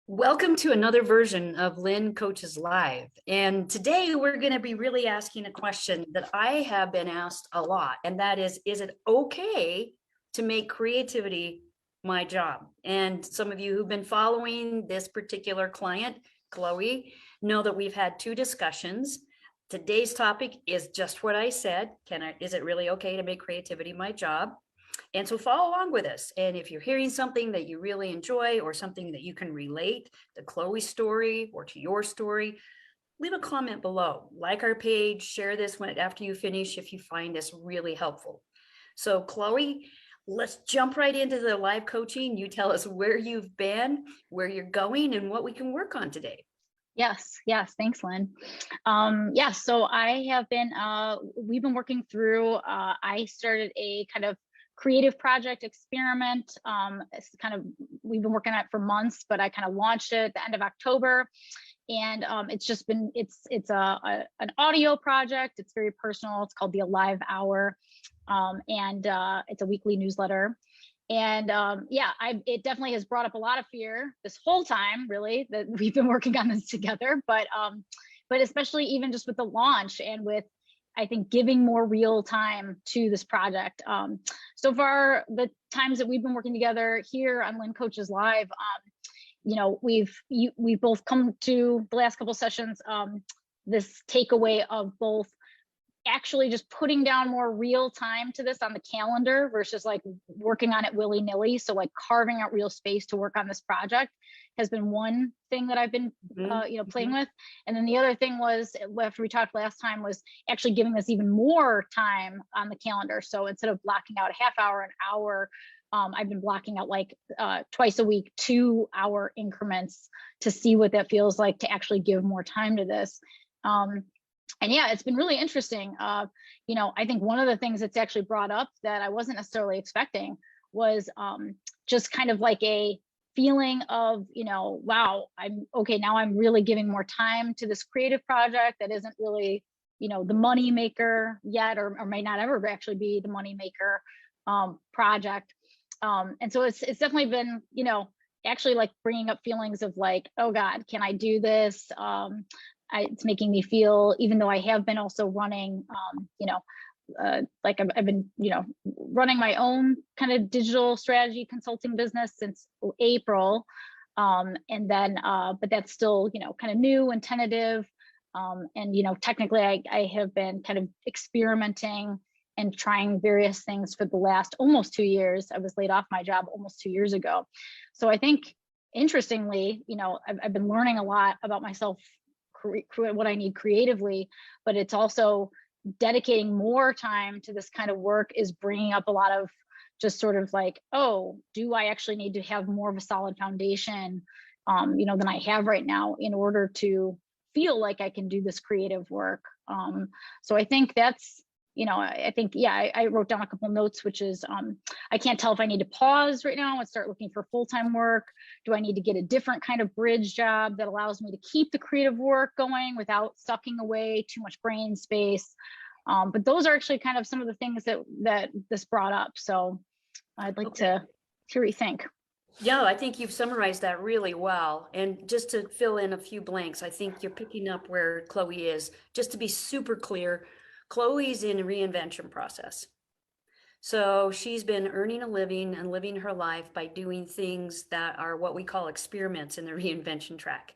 Welcome to another version of Lynn Coaches Live. And today we're going to be really asking a question that I have been asked a lot, and that is it okay to make creativity my job? And some of you who've been following this particular client, Chloe, know that we've had two discussions. Today's topic is just what I said. Is it really okay to make creativity my job? And so follow along with us. And if you're hearing something that you really enjoy or something that you can relate to Chloe's story or to your story, leave a comment below. Like our page, share this after you finish if you find this really helpful. So Chloe, let's jump right into the live coaching. You tell us where you've been, where you're going, and what we can work on today. Yes. Thanks, Lynn. So I have been, we've been working through, I started a kind of creative project experiment. We've been working on it for months, but I kind of launched it at the end of October. And it's just been, it's an audio project. It's very personal. It's called the Alive Hour. It's a weekly newsletter. And it definitely has brought up a lot of fear this whole time, really, that we've been working on this together. But especially even just with the launch and with, I think, giving more real time to this project. So far, the times that we've been working together here on Lynn Coaches Live, we've both come to the last couple of sessions, this takeaway of both actually just putting down more real time to this on the calendar versus like working on it willy-nilly. So like carving out real space to work on this project has been one thing that I've been playing with. And then the other thing was, after we talked last time, was actually giving this even more time on the calendar. So instead of blocking out a half hour, an hour, I've been blocking out like twice a week, 2-hour increments to see what that feels like to actually give more time to this. And yeah, it's been really interesting. I think one of the things that's actually brought up that I wasn't necessarily expecting was just kind of like a feeling of, wow, I'm okay, now I'm really giving more time to this creative project that isn't really, the money maker yet, or may not ever actually be the money maker project. And so it's definitely been, actually like bringing up feelings of like, oh God, can I do this? It's making me feel, even though I have been also running, I've been, running my own kind of digital strategy consulting business since April. But that's still, kind of new and tentative. Technically I have been kind of experimenting and trying various things for the last almost 2 years. I was laid off my job almost 2 years ago. So I think, interestingly, I've been learning a lot about myself, what I need creatively, but it's also dedicating more time to this kind of work is bringing up a lot of just sort of like, oh, do I actually need to have more of a solid foundation, than I have right now in order to feel like I can do this creative work. So I think that's, I wrote down a couple notes, which is, I can't tell if I need to pause right now and start looking for full-time work. Do I need to get a different kind of bridge job that allows me to keep the creative work going without sucking away too much brain space? But those are actually kind of some of the things that this brought up. So I'd like to hear what you think. Yeah, I think you've summarized that really well. And just to fill in a few blanks, I think you're picking up where Chloe is. Just to be super clear, Chloe's in a reinvention process. So she's been earning a living and living her life by doing things that are what we call experiments in the reinvention track,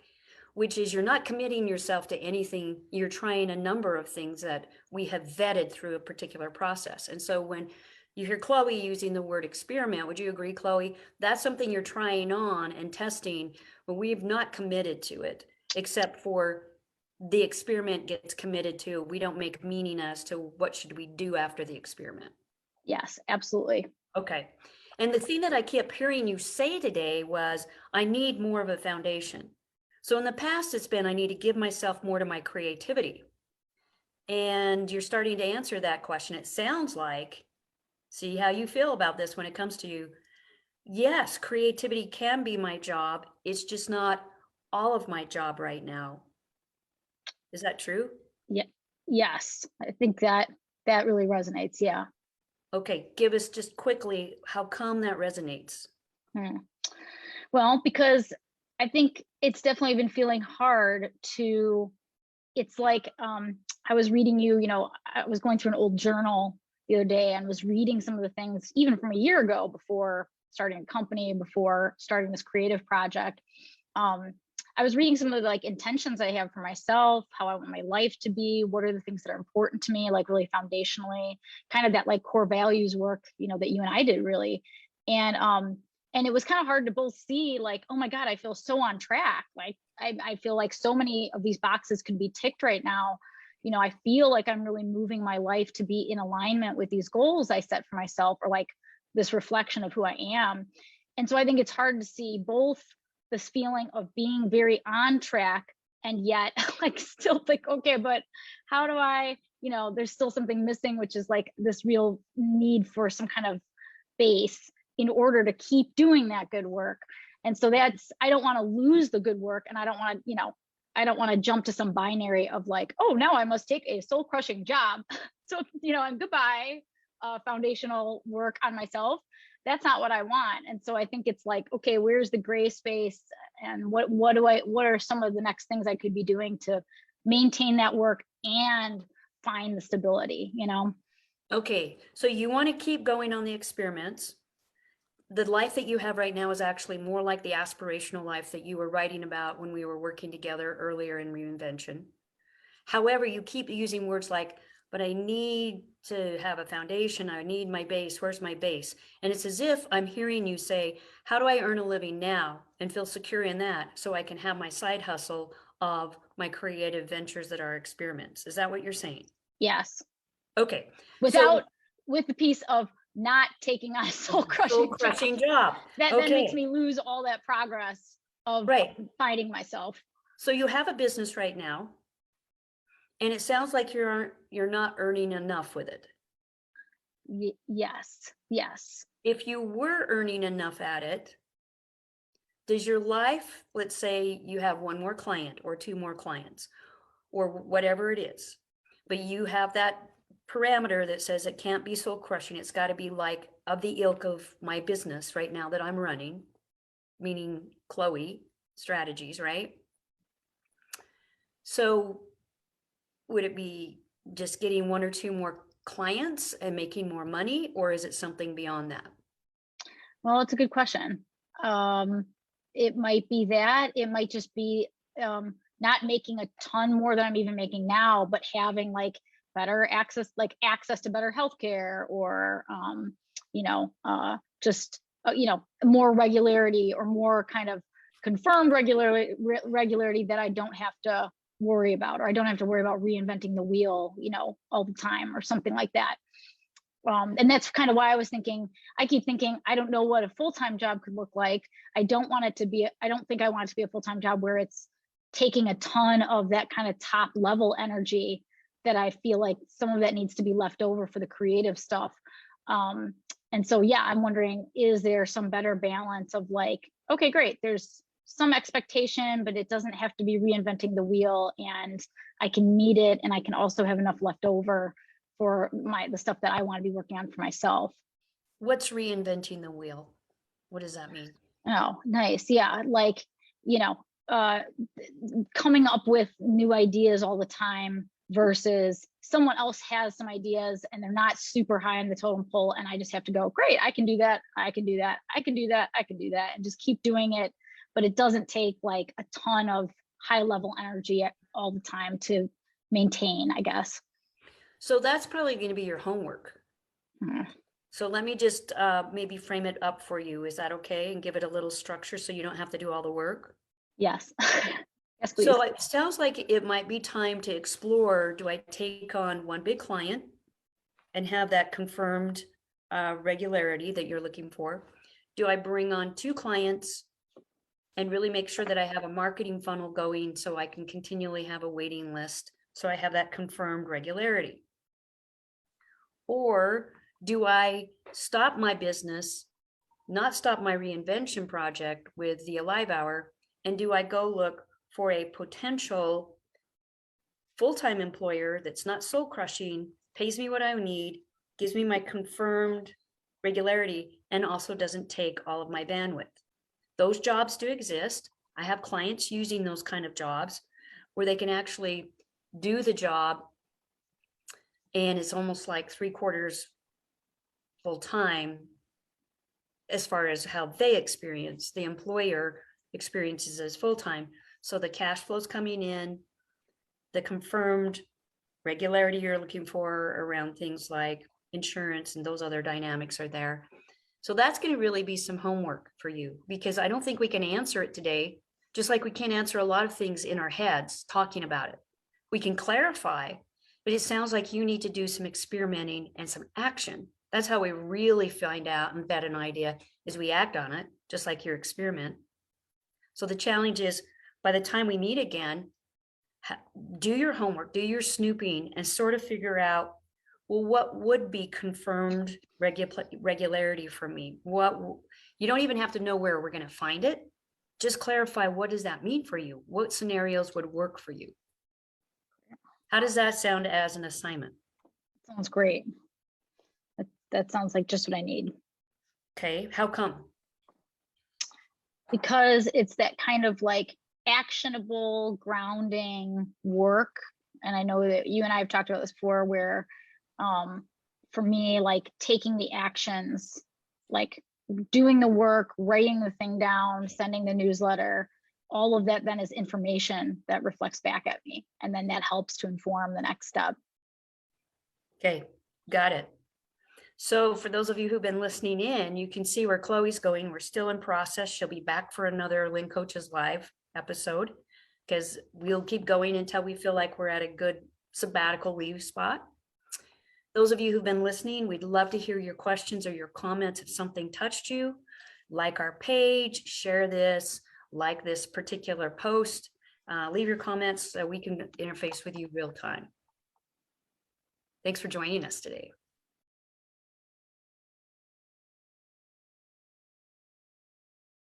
which is you're not committing yourself to anything. You're trying a number of things that we have vetted through a particular process. And so when you hear Chloe using the word experiment, would you agree, Chloe? That's something you're trying on and testing, but we've not committed to it, except for the experiment gets committed to. We don't make meaning as to what should we do after the experiment. Yes, absolutely. Okay. And the thing that I kept hearing you say today was, I need more of a foundation. So in the past, it's been, I need to give myself more to my creativity. And you're starting to answer that question. It sounds like, see how you feel about this when it comes to you. Yes, creativity can be my job. It's just not all of my job right now. Is that true? Yeah. Yes. I think that really resonates. Yeah. Okay. Give us just quickly, how come that resonates? Well, because I think it's definitely been feeling hard to, it's like, I was reading I was going through an old journal the other day and was reading some of the things even from a year ago before starting a company, before starting this creative project. Um, I was reading some of the like intentions I have for myself, how I want my life to be, what are the things that are important to me, like really foundationally, kind of that like core values work, that you and I did really. And and it was kind of hard to both see like, oh my God, I feel so on track. Like I feel like so many of these boxes could be ticked right now. I feel like I'm really moving my life to be in alignment with these goals I set for myself, or like this reflection of who I am. And so I think it's hard to see both this feeling of being very on track and yet like still think, okay, but how do I, there's still something missing, which is like this real need for some kind of base in order to keep doing that good work. And so I don't want to lose the good work, and I don't want to, I don't want to jump to some binary of like, oh, now I must take a soul crushing job. So, and goodbye, foundational work on myself. That's not what I want. And so I think it's like, okay, where's the gray space, and what are some of the next things I could be doing to maintain that work and find the stability, Okay, so you want to keep going on the experiments. The life that you have right now is actually more like the aspirational life that you were writing about when we were working together earlier in reinvention. However, you keep using words like, but I need to have a foundation. I need my base. Where's my base? And it's as if I'm hearing you say, how do I earn a living now and feel secure in that so I can have my side hustle of my creative ventures that are experiments? Is that what you're saying? Yes. Okay. With the piece of not taking on a soul crushing job. That okay. then makes me lose all that progress of finding myself. So you have a business right now, and it sounds like you're not earning enough with it. Yes. If you were earning enough at it, does your life, let's say you have one more client or two more clients or whatever it is, but you have that parameter that says it can't be soul crushing. It's got to be like of the ilk of my business right now that I'm running, meaning Chloe Strategies, right? So would it be just getting one or two more clients and making more money, or is it something beyond that? Well, it's a good question. It might be that. It might just be not making a ton more than I'm even making now, but having like better access to better healthcare, or just more regularity, or more kind of confirmed regularity that I don't have to worry about, or I don't have to worry about reinventing the wheel, all the time, or something like that. And that's kind of why I keep thinking, I don't know what a full-time job could look like. I don't think I want it to be a full-time job where it's taking a ton of that kind of top level energy, that I feel like some of that needs to be left over for the creative stuff. And so, yeah, I'm wondering, is there some better balance of like, okay, great, there's some expectation, but it doesn't have to be reinventing the wheel, and I can meet it, and I can also have enough left over for the stuff that I want to be working on for myself. What's reinventing the wheel? What does that mean? Oh, nice. Yeah. Like, coming up with new ideas all the time versus someone else has some ideas and they're not super high on the totem pole, and I just have to go, great, I can do that. I can do that. I can do that. I can do that. And just keep doing it. But it doesn't take like a ton of high level energy all the time to maintain, I guess. So that's probably going to be your homework. So let me just maybe frame it up for you. Is that okay? And give it a little structure so you don't have to do all the work? Yes. Yes, please. So it sounds like it might be time to explore, do I take on one big client and have that confirmed regularity that you're looking for? Do I bring on two clients and really make sure that I have a marketing funnel going so I can continually have a waiting list so I have that confirmed regularity? Or do I stop my business, not stop my reinvention project with the Alive Hour, and do I go look for a potential full-time employer that's not soul crushing, pays me what I need, gives me my confirmed regularity, and also doesn't take all of my bandwidth? Those jobs do exist. I have clients using those kind of jobs where they can actually do the job and it's almost like 3/4 full time as far as how they experience, the employer experiences as full time. So the cash flow's coming in, the confirmed regularity you're looking for around things like insurance and those other dynamics are there. So that's going to really be some homework for you, because I don't think we can answer it today, just like we can't answer a lot of things in our heads talking about it. We can clarify, but it sounds like you need to do some experimenting and some action. That's how we really find out and vet an idea, is we act on it, just like your experiment. So the challenge is, by the time we meet again, do your homework, do your snooping, and sort of figure out, well, what would be confirmed regularity for me? What, you don't even have to know where we're going to find it. Just clarify, what does that mean for you? What scenarios would work for you? How does that sound as an assignment? Sounds great. That sounds like just what I need. Okay, how come? Because it's that kind of like actionable grounding work. And I know that you and I have talked about this before, where for me, like taking the actions, like doing the work, writing the thing down, sending the newsletter, all of that then is information that reflects back at me. And then that helps to inform the next step. Okay, got it. So for those of you who've been listening in, you can see where Chloe's going. We're still in process. She'll be back for another Lynn Coaches Live episode, because we'll keep going until we feel like we're at a good sabbatical leave spot. Those of you who've been listening, we'd love to hear your questions or your comments if something touched you. Like our page, share this, like this particular post, leave your comments so we can interface with you real time. Thanks for joining us today.